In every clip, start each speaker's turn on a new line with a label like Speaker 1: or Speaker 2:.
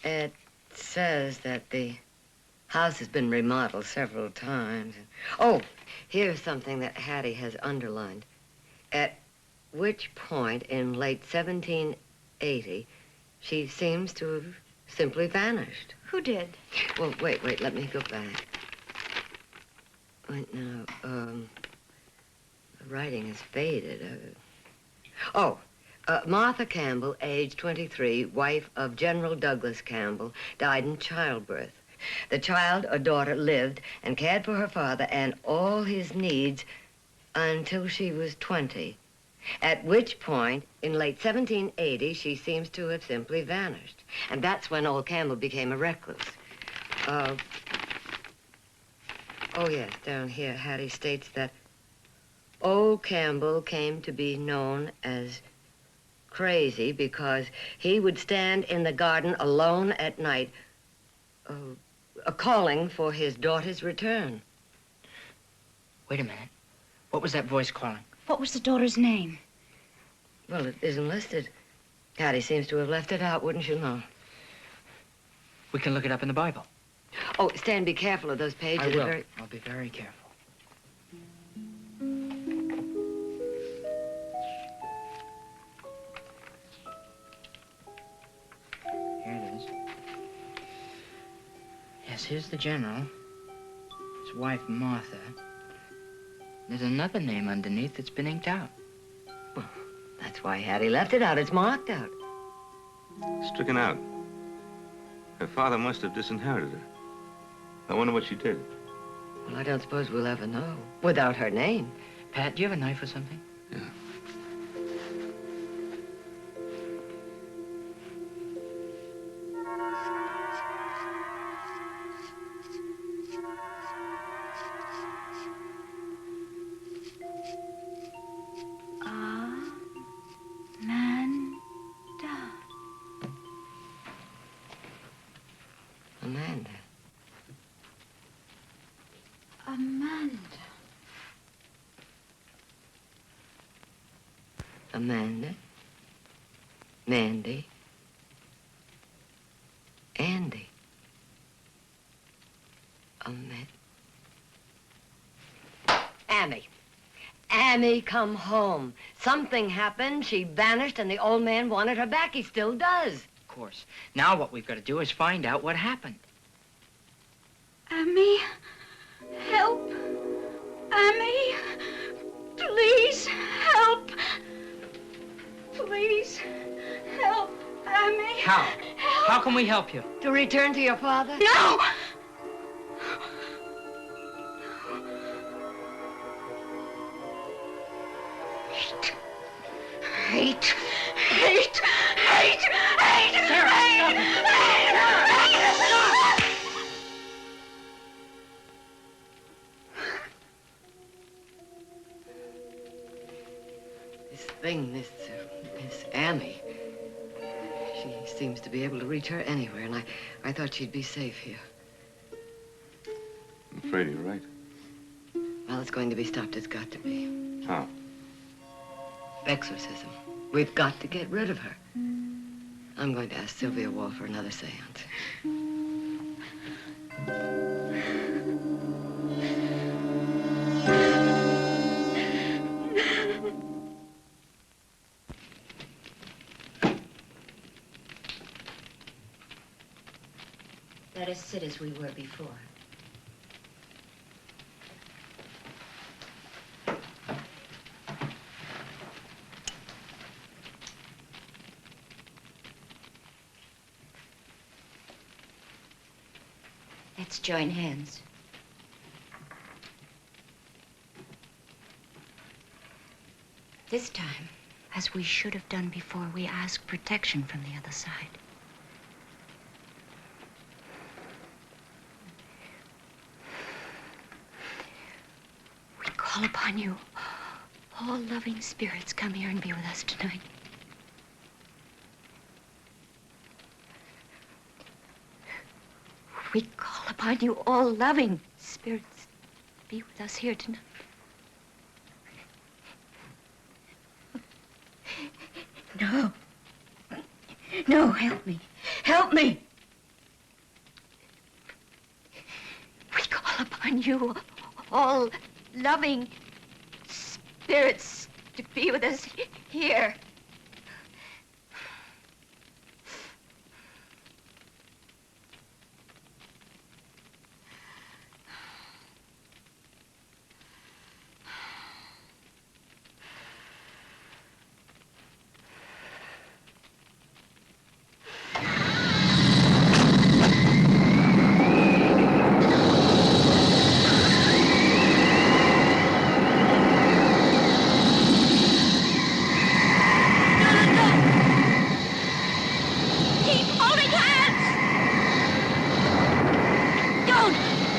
Speaker 1: It says that the house has been remodeled several times. Oh, here's something that Hattie has underlined. At which point in late 1780, she seems to have simply vanished.
Speaker 2: Who did?
Speaker 1: Well, wait, let me go back. Wait, now, the writing is faded. Martha Campbell, age 23, wife of General Douglas Campbell, died in childbirth. The child or daughter lived and cared for her father and all his needs until she was 20. At which point, in late 1780, she seems to have simply vanished. And that's when old Campbell became a recluse. Oh, yes, down here, Hattie states that old Campbell came to be known as crazy because he would stand in the garden alone at night, calling for his daughter's return.
Speaker 3: Wait a minute. What was that voice calling?
Speaker 2: What was the daughter's name?
Speaker 1: Well, it isn't listed. Hattie seems to have left it out, wouldn't you know?
Speaker 3: We can look it up in the Bible.
Speaker 1: Oh, Stan, be careful of those pages.
Speaker 3: I will. I'll be very careful. Here it is. Yes, here's the general. His wife, Martha. There's another name underneath that's been inked out.
Speaker 1: Well, that's why Hattie left it out. It's marked out.
Speaker 4: Stricken out. Her father must have disinherited her. I wonder what she did.
Speaker 1: Well, I don't suppose we'll ever know without her name.
Speaker 3: Pat, do you have a knife or something?
Speaker 4: Yeah.
Speaker 1: Amanda. Amanda. Mandy. Andy. Amy. Amy, come home. Something happened. She vanished, and the old man wanted her back. He still does.
Speaker 3: Of course. Now what we've got to do is find out what happened.
Speaker 2: Amy, help. Amy, please help. Please help, Amy.
Speaker 3: How?
Speaker 2: Help.
Speaker 3: How can we help you?
Speaker 1: To return to your father?
Speaker 2: No! Hate. Hate. Hate. Hate.
Speaker 3: Sarah,
Speaker 2: hate.
Speaker 3: stop it.
Speaker 1: This thing, this Amy, she seems to be able to reach her anywhere, and I thought she'd be safe here.
Speaker 4: I'm afraid you're right.
Speaker 1: Well, it's going to be stopped. It's got to be.
Speaker 4: How?
Speaker 1: Exorcism. We've got to get rid of her. I'm going to ask Sylvia Wall for another seance.
Speaker 5: Let us sit as we were before. Let's join hands. This time, as we should have done before, we ask protection from the other side. We call upon you. All loving spirits, come here and be with us tonight. We call upon you, all loving spirits, be with us here tonight. No. No, help me. Help me. on you, all loving spirits, to be with us here.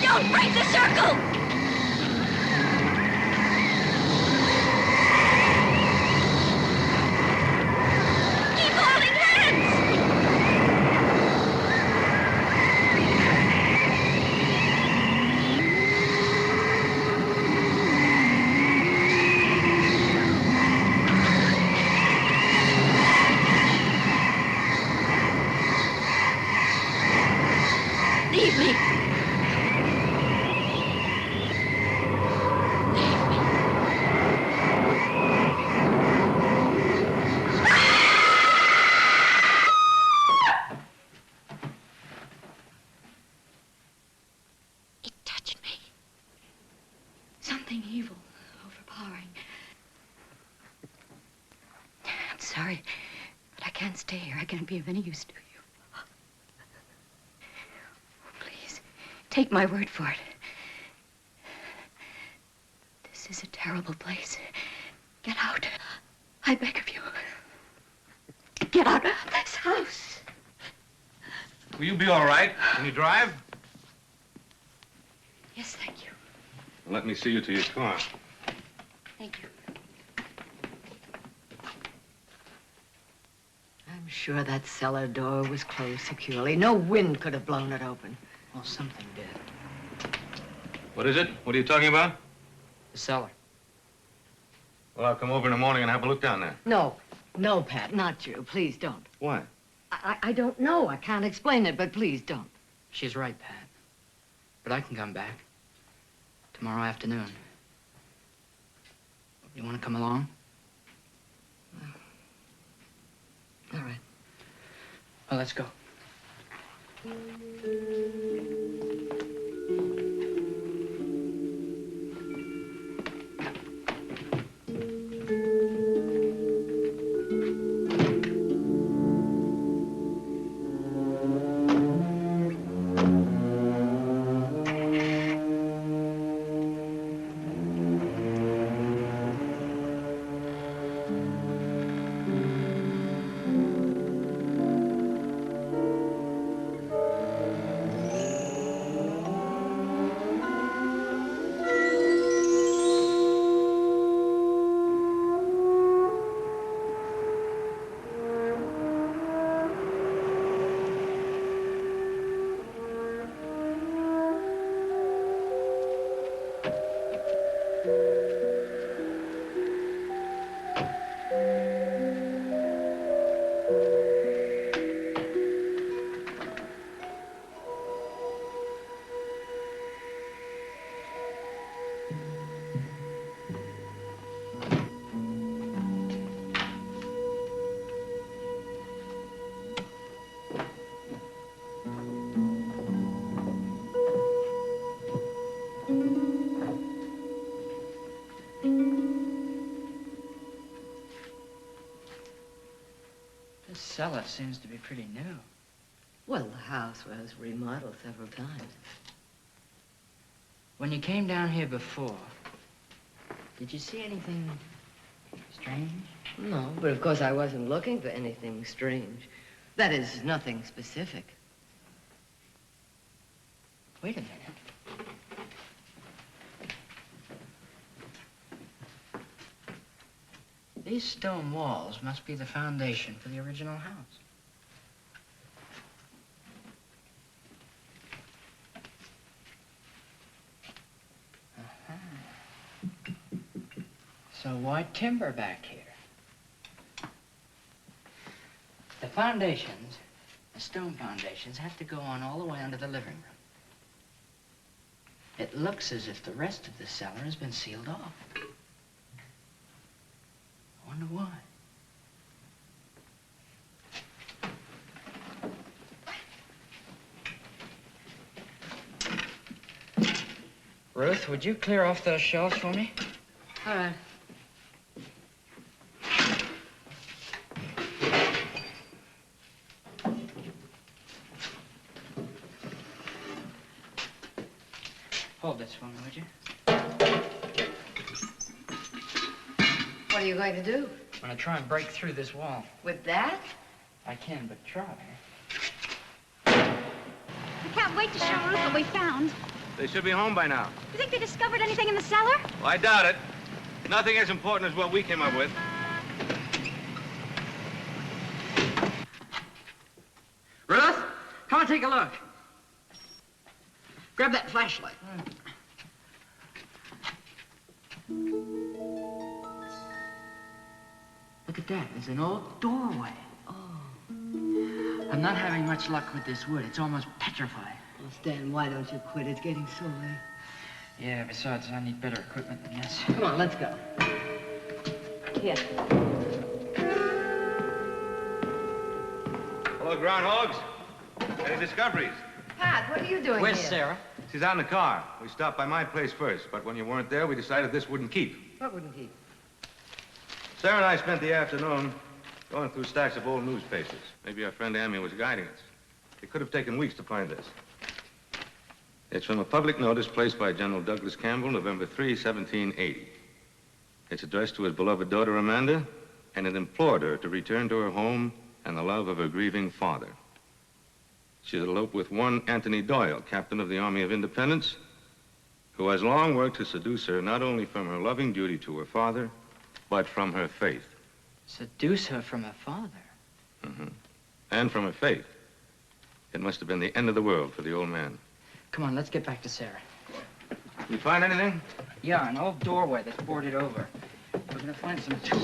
Speaker 2: Don't break the circle! Keep holding hands! Leave me!
Speaker 5: Something evil, overpowering. I'm sorry, but I can't stay here. I can't be of any use to you. Please, take my word for it. This is a terrible place. Get out. I beg of you. Get out of this house.
Speaker 4: Will you be all right? Can you drive?
Speaker 5: Yes, thank you.
Speaker 4: Let me see you to your car.
Speaker 5: Thank you.
Speaker 1: I'm sure that cellar door was closed securely. No wind could have blown it open.
Speaker 3: Well, something did.
Speaker 4: What is it? What are you talking about?
Speaker 3: The cellar.
Speaker 4: Well, I'll come over in the morning and have a look down there.
Speaker 1: No, no, Pat, not you. Please don't.
Speaker 4: Why?
Speaker 1: I don't know. I can't explain it, but please don't.
Speaker 3: She's right, Pat. But I can come back. Tomorrow afternoon. You want to come along?
Speaker 1: All right.
Speaker 3: Well, let's go. This cellar seems to be pretty new.
Speaker 1: Well, the house was remodeled several times.
Speaker 3: When you came down here before, did you see anything strange?
Speaker 1: No, but of course I wasn't looking for anything strange. That is, nothing specific.
Speaker 3: Wait a minute. These stone walls must be the foundation for the original house. So why timber back here? The foundations, the stone foundations, have to go on all the way under the living room. It looks as if the rest of the cellar has been sealed off. I wonder why. Ruth, would you clear off those shelves for me?
Speaker 1: All right.
Speaker 3: Hold this for me, would you?
Speaker 1: What are you going to do?
Speaker 3: I'm gonna try and break through this wall.
Speaker 1: With that?
Speaker 3: I can, but try.
Speaker 2: We can't wait to show Ruth what we found.
Speaker 4: They should be home by now.
Speaker 2: You think they discovered anything in the cellar?
Speaker 4: Well, I doubt it. Nothing as important as what we came up with.
Speaker 3: Ruth, come and take a look.
Speaker 1: Grab that flashlight.
Speaker 3: Look at that. There's an old doorway.
Speaker 1: Oh.
Speaker 3: I'm not having much luck with this wood. It's almost petrified.
Speaker 1: Well, Stan, why don't you quit? It's getting so late.
Speaker 3: Yeah, besides, I need better equipment than this.
Speaker 1: Come on, let's go. Here.
Speaker 4: Hello, groundhogs. Any discoveries?
Speaker 1: Pat, what are you doing
Speaker 3: Where's
Speaker 1: here?
Speaker 3: Sarah?
Speaker 4: She's out in the car. We stopped by my place first, but when you weren't there, we decided this wouldn't keep.
Speaker 1: What wouldn't he?
Speaker 4: Sarah and I spent the afternoon going through stacks of old newspapers. Maybe our friend Amy was guiding us. It could have taken weeks to find this. It's from a public notice placed by General Douglas Campbell, November 3, 1780. It's addressed to his beloved daughter, Amanda, and it implored her to return to her home and the love of her grieving father. She's eloped with one Anthony Doyle, captain of the Army of Independence, who has long worked to seduce her not only from her loving duty to her father, but from her faith.
Speaker 3: Seduce her from her father.
Speaker 4: Mm-hmm. And from her faith. It must have been the end of the world for the old man.
Speaker 3: Come on, let's get back to Sarah.
Speaker 4: You find anything?
Speaker 3: Yeah, an old doorway that's boarded over. We're gonna find some tools.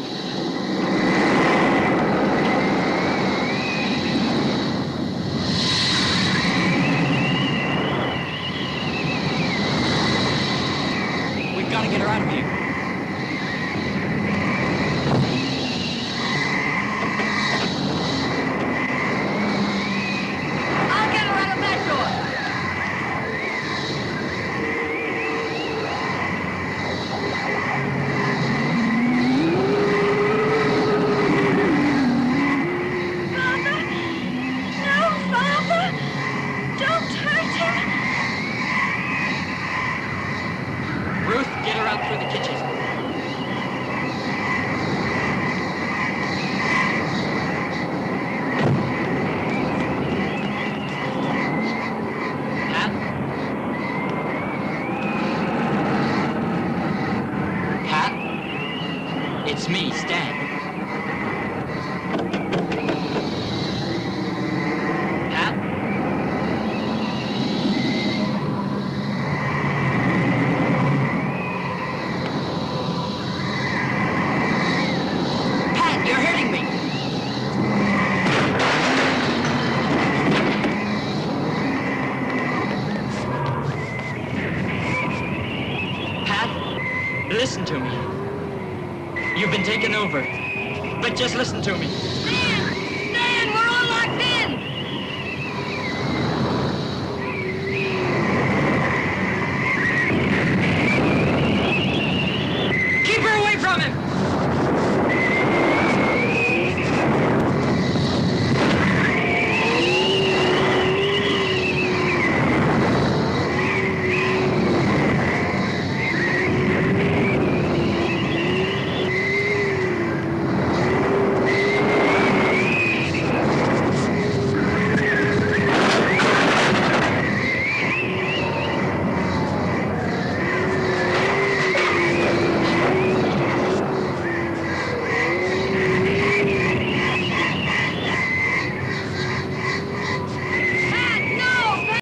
Speaker 3: We've got to get her out of here.
Speaker 1: I'll get her out of that door.
Speaker 2: Father! No, Father! Don't hurt him!
Speaker 3: Ruth, get her out through the kitchen. Pat? Pat? It's me, Stan. Pat? Pat, you're hurting me. Pat, listen to me. You've been taken over. But just listen to me.